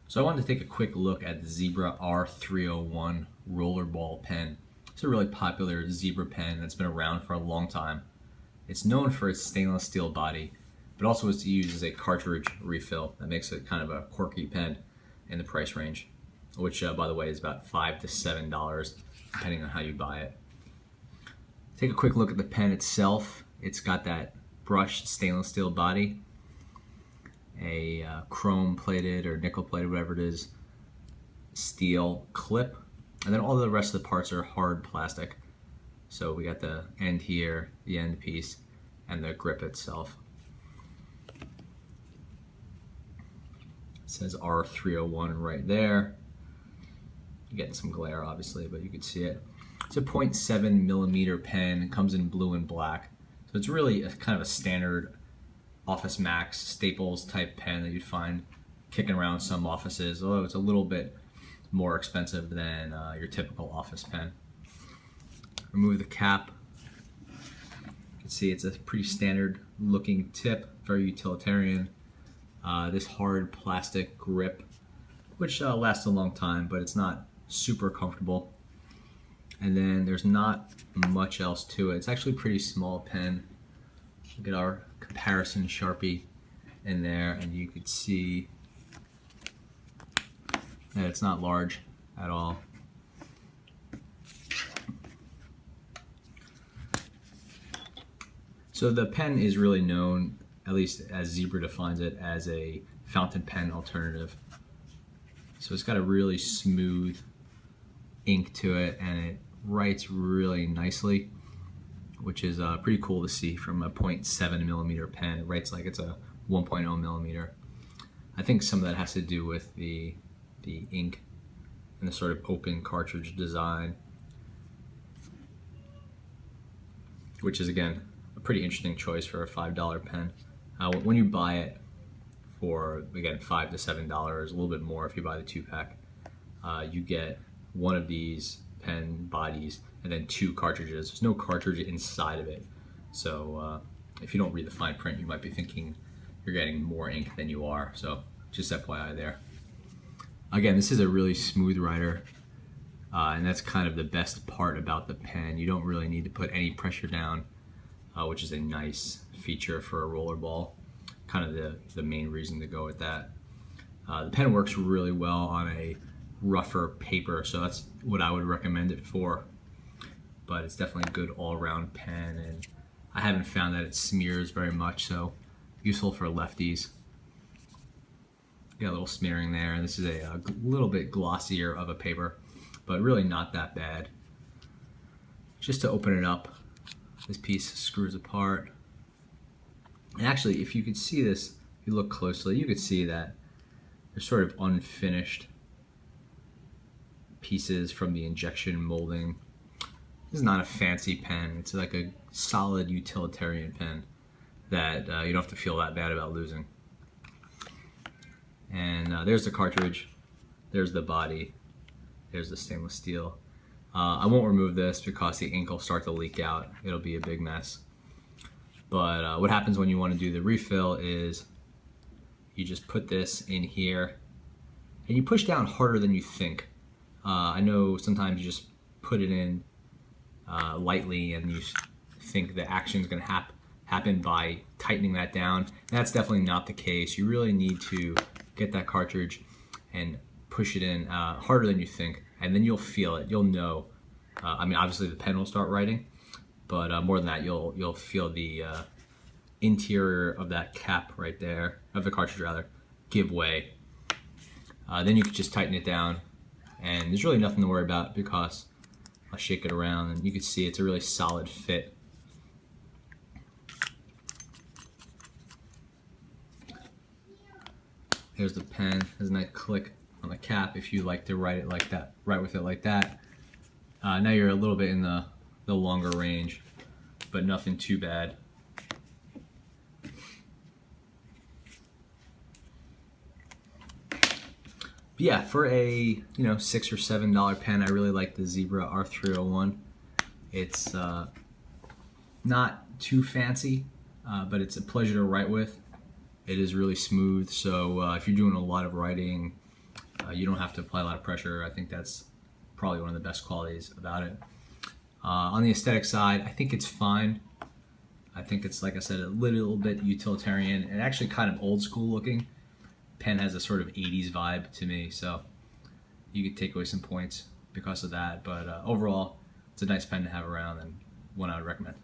So I wanted to take a quick look at the Zebra R-301 rollerball pen. It's a really popular Zebra pen that's been around for a long time. It's known for its stainless steel body, but also is used as a cartridge refill. That makes it kind of a quirky pen in the price range, which by the way is about $5 to $7 depending on how you buy it. Take a quick look at the pen itself. It's got that brushed stainless steel body, a chrome plated or nickel plated, whatever it is, steel clip, and then all the rest of the parts are hard plastic. So we got the end here, the end piece, and the grip itself. It says R-301 right there. You're getting some glare obviously, but you can see it. It's a 0.7 millimeter pen. It comes in blue and black. So it's really kind of a standard Office Max Staples type pen that you'd find kicking around some offices, although it's a little bit more expensive than your typical office pen. Remove the cap. You can see it's a pretty standard looking tip, very utilitarian. This hard plastic grip, which lasts a long time, but it's not super comfortable. And then there's not much else to it. It's actually a pretty small pen. Look at our comparison Sharpie in there, and you could see that it's not large at all. So the pen is really known, at least as Zebra defines it, as a fountain pen alternative. So it's got a really smooth ink to it, and it writes really nicely, which is pretty cool to see from a 0.7 millimeter pen. It writes like it's a 1.0 millimeter. I think some of that has to do with the ink and the sort of open cartridge design, which is again a pretty interesting choice for a $5 pen. When you buy it for, again, $5 to $7, a little bit more if you buy the 2-pack, you get one of these pen bodies and then 2 cartridges. There's no cartridge inside of it, so if you don't read the fine print, you might be thinking you're getting more ink than you are. So just FYI there. Again, this is a really smooth writer, and that's kind of the best part about the pen. You don't really need to put any pressure down, which is a nice feature for a rollerball. Kind of the main reason to go with that. The pen works really well on a rougher paper, so that's what I would recommend it for. But it's definitely a good all-around pen, and I haven't found that it smears very much, so useful for lefties. Got a little smearing there, and this is a little bit glossier of a paper, but really not that bad. Just to open it up, this piece screws apart. And actually, if you could see this, if you look closely, you could see that there's sort of unfinished pieces from the injection molding. This is not a fancy pen. It's like a solid utilitarian pen that you don't have to feel that bad about losing. And there's the cartridge, there's the body, there's the stainless steel. I won't remove this because the ink will start to leak out. It'll be a big mess. But what happens when you want to do the refill is you just put this in here and you push down harder than you think. I know sometimes you just put it in lightly and you think the action is going to happen by tightening that down. And that's definitely not the case. You really need to get that cartridge and push it in harder than you think, and then you'll feel it. You'll know. I mean, obviously the pen will start writing, but more than that, you'll feel the interior of that cap right there, of the cartridge rather, give way. Then you can just tighten it down, and there's really nothing to worry about because I'll shake it around and you can see it's a really solid fit. There's the pen. There's a nice click on the cap if you like to write it like that, write with it like that. Now you're a little bit in the longer range, but nothing too bad. But yeah, for a $6 or $7 pen, I really like the Zebra R-301. It's not too fancy, but it's a pleasure to write with. It is really smooth, so if you're doing a lot of writing You don't have to apply a lot of pressure. I think that's probably one of the best qualities about it. On the aesthetic side, I think it's fine. I think it's, like I said, a little bit utilitarian and actually kind of old school looking. Pen has a sort of 80s vibe to me, so you could take away some points because of that. But overall, it's a nice pen to have around and one I would recommend.